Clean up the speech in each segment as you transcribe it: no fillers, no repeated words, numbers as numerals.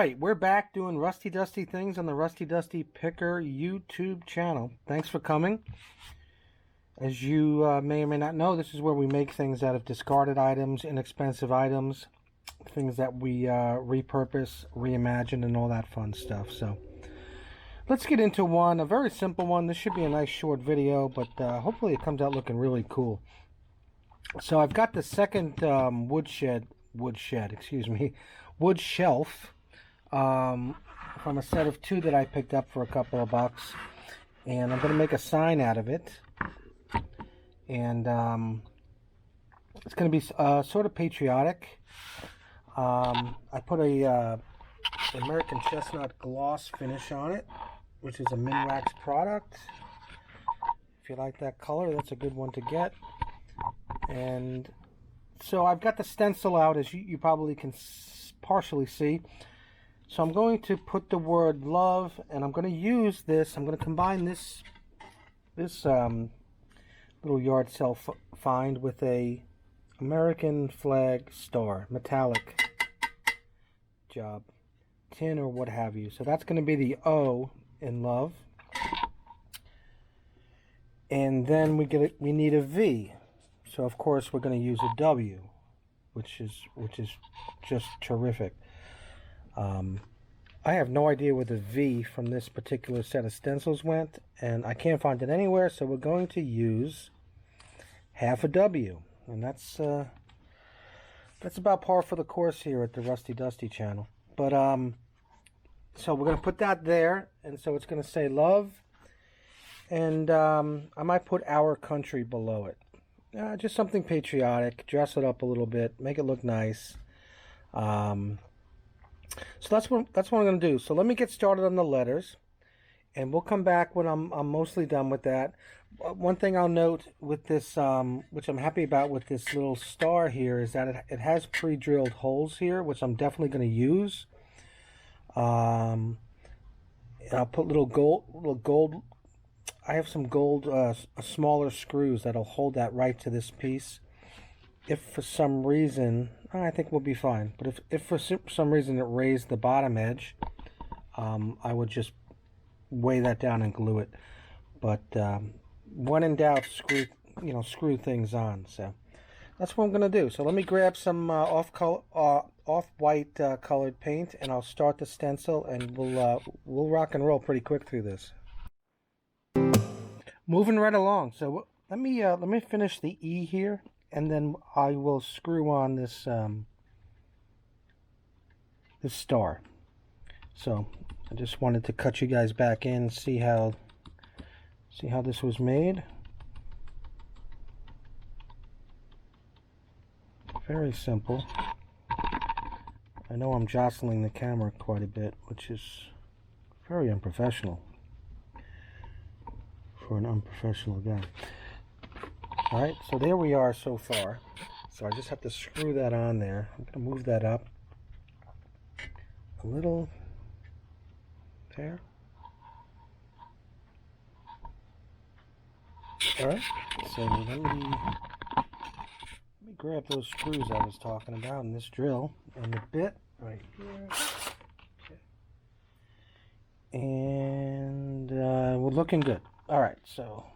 Alright, we're back doing Rusty Dusty things on the Rusty Dusty Picker YouTube channel. Thanks for coming. As you may or may not know, this is where we make things out of discarded items, inexpensive items, things that we repurpose, reimagine, and all that fun stuff. So let's get into one, a very simple one. This should be a nice short video, but hopefully it comes out looking really cool. So I've got the second wood shelf from a set of two that I picked up for a couple of bucks, and I'm going to make a sign out of it, and it's going to be sort of patriotic. I put a American chestnut gloss finish on it, which is a Minwax product. If you like that color, that's a good one to get. And so I've got the stencil out, as you probably can partially see. So I'm going to put the word love, and I'm going to use this. I'm going to combine this little yard sale find with a American flag star, metallic job, tin or what have you. So that's going to be the O in love. And then we need a V. So of course we're going to use a W, which is just terrific. I have no idea where the V from this particular set of stencils went, and I can't find it anywhere, so we're going to use half a W, and that's about par for the course here at the Rusty Dusty channel. But so we're going to put that there, and so it's going to say love, and I might put our country below it. Just something patriotic, dress it up a little bit, make it look nice. So that's what I'm going to do. So let me get started on the letters, and we'll come back when I'm mostly done with that. One thing I'll note with this, which I'm happy about with this little star here, is that it has pre-drilled holes here, which I'm definitely going to use. And I'll put little gold. I have some gold, smaller screws that'll hold that right to this piece. If for some reason, I think we'll be fine. But if for some reason it raised the bottom edge, I would just weigh that down and glue it. But when in doubt, screw things on. So that's what I'm gonna do. So let me grab some off-white colored paint, and I'll start the stencil, and we'll rock and roll pretty quick through this. Moving right along. So let me finish the E here, and then I will screw on this this star. So I just wanted to cut you guys back in, see how this was made. Very simple. I know I'm jostling the camera quite a bit, which is very unprofessional for an unprofessional guy. Alright, so there we are so far. So I just have to screw that on there. I'm going to move that up a little there. Alright, so let me grab those screws I was talking about and this drill and the bit right here. Okay. And we're looking good. Alright, so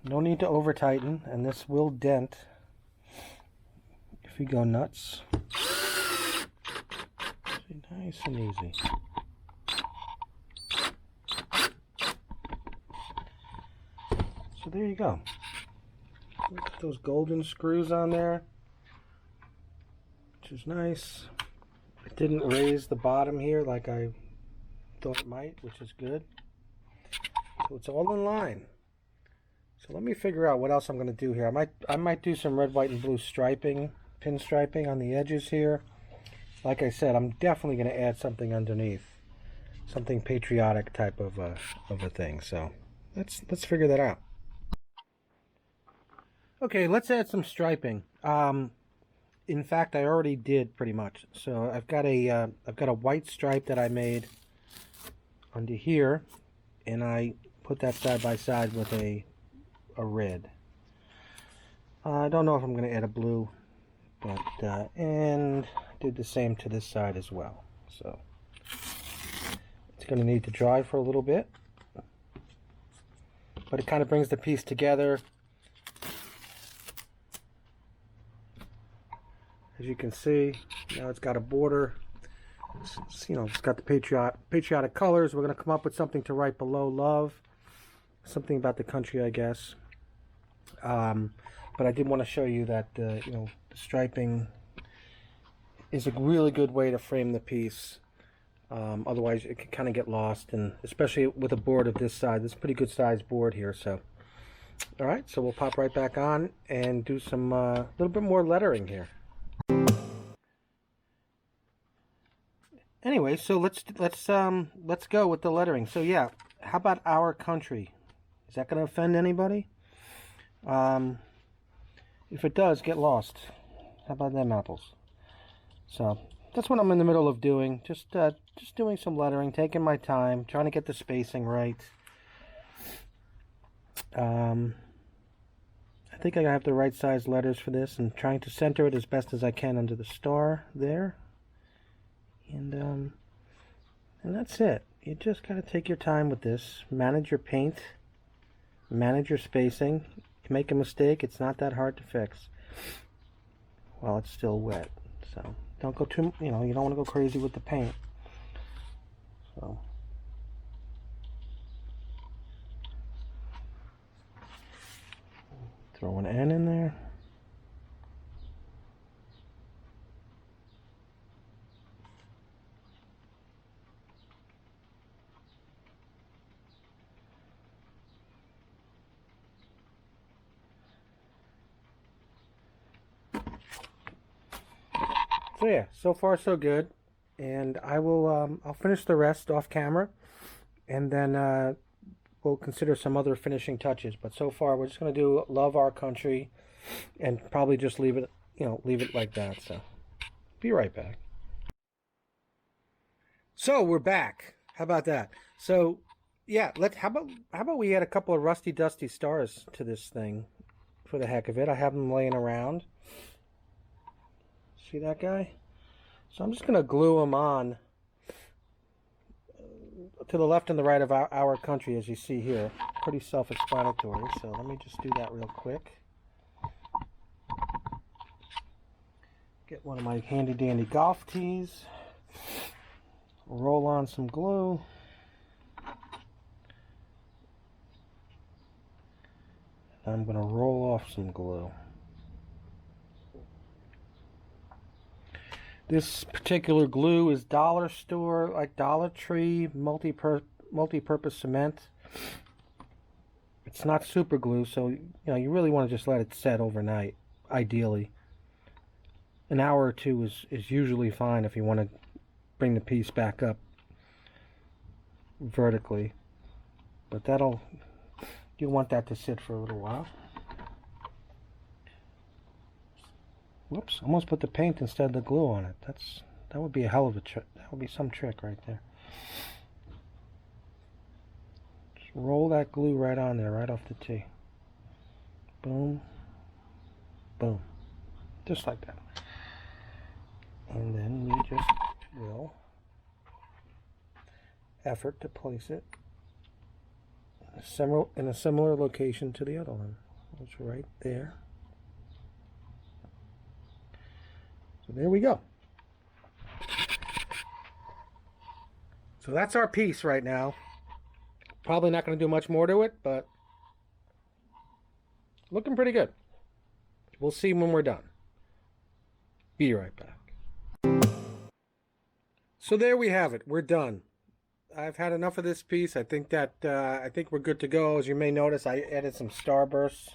no need to over tighten, and this will dent if you go nuts. Nice and easy. So there you go. Look at those golden screws on there, which is nice. It didn't raise the bottom here like I thought it might, which is good. So it's all in line. So let me figure out what else I'm going to do here. I might do some red, white, and blue striping, pin striping on the edges here. Like I said, I'm definitely going to add something underneath, something patriotic type of a thing. So let's figure that out. Okay, let's add some striping. In fact, I already did pretty much. So I've got a white stripe that I made under here, and I put that side by side with a red. I don't know if I'm going to add a blue, but and did the same to this side as well. So it's going to need to dry for a little bit, but it kind of brings the piece together. As you can see, now it's got a border. It's, you know, it's got the patriotic colors. We're going to come up with something to write below love, something about the country, I guess. But I did want to show you that you know, the striping is a really good way to frame the piece. Otherwise, it can kind of get lost, and especially with a board of this size. This is a pretty good sized board here. So, all right, so we'll pop right back on and do some little bit more lettering here. Anyway, so let's go with the lettering. So yeah, how about our country? Is that going to offend anybody? If it does, get lost. How about them apples? So that's what I'm in the middle of doing. Just doing some lettering, taking my time, trying to get the spacing right. I think I have the right size letters for this, and trying to center it as best as I can under the star there. And that's it. You just gotta take your time with this. Manage your paint. Manage your spacing. If you make a mistake, it's not that hard to fix while it's still wet. So don't go too, you know, you don't want to go crazy with the paint. So throw an N in there. So yeah, so far so good, and I will I'll finish the rest off camera, and then we'll consider some other finishing touches. But so far we're just going to do love our country, and probably just leave it, you know, leave it like that. So be right back. So we're back. How about that? So yeah, how about we add a couple of rusty dusty stars to this thing for the heck of it. I have them laying around. See that guy? So I'm just going to glue them on to the left and the right of our country, as you see here. Pretty self-explanatory. So let me just do that real quick. Get one of my handy dandy golf tees. Roll on some glue. And I'm going to roll off some glue. This particular glue is dollar store, like Dollar Tree, multi-purpose cement. It's not super glue, so you know, you really want to just let it set overnight, ideally. An hour or two is usually fine if you want to bring the piece back up vertically. But you'll want that to sit for a little while. Whoops, almost put the paint instead of the glue on it. That would be a hell of a trick. That would be some trick right there. Just roll that glue right on there, right off the tee. Boom. Boom. Just like that. And then you just will effort to place it in a similar location to the other one. It's right there. So there we go. So that's our piece right now. Probably not going to do much more to it, but looking pretty good. We'll see when we're done. Be right back. So there we have it. We're done. I've had enough of this piece. I think we're good to go. As you may notice, I added some starbursts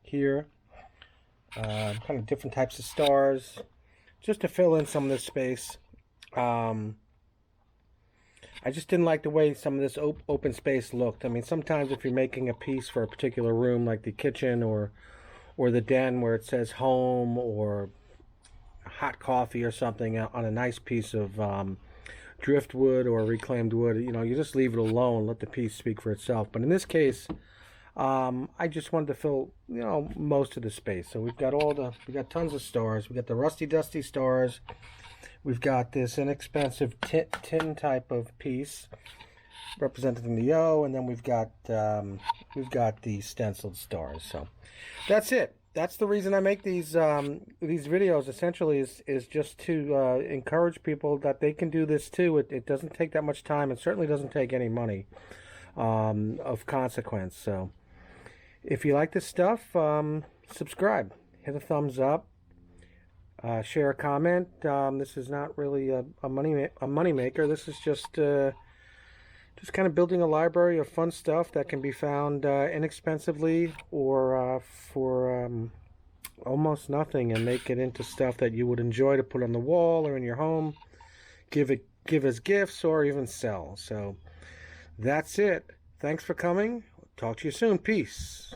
here. Kind of different types of stars, just to fill in some of this space. I just didn't like the way some of this open space looked. I mean, sometimes if you're making a piece for a particular room, like the kitchen or the den where it says home or hot coffee or something on a nice piece of driftwood or reclaimed wood, you know, you just leave it alone, let the piece speak for itself. But in this case, I just wanted to fill, most of the space. So we got tons of stars. We got the rusty dusty stars. We've got this inexpensive tin type of piece represented in the O, and then we've got the stenciled stars. So that's it. That's the reason I make these videos. Essentially, is just to encourage people that they can do this too. It doesn't take that much time. It certainly doesn't take any money of consequence. So if you like this stuff, subscribe, hit a thumbs up, share a comment. This is not really a money maker. This is just kind of building a library of fun stuff that can be found inexpensively or for almost nothing, and make it into stuff that you would enjoy to put on the wall or in your home, give as gifts, or even sell. So that's it. Thanks for coming. Talk to you soon. Peace.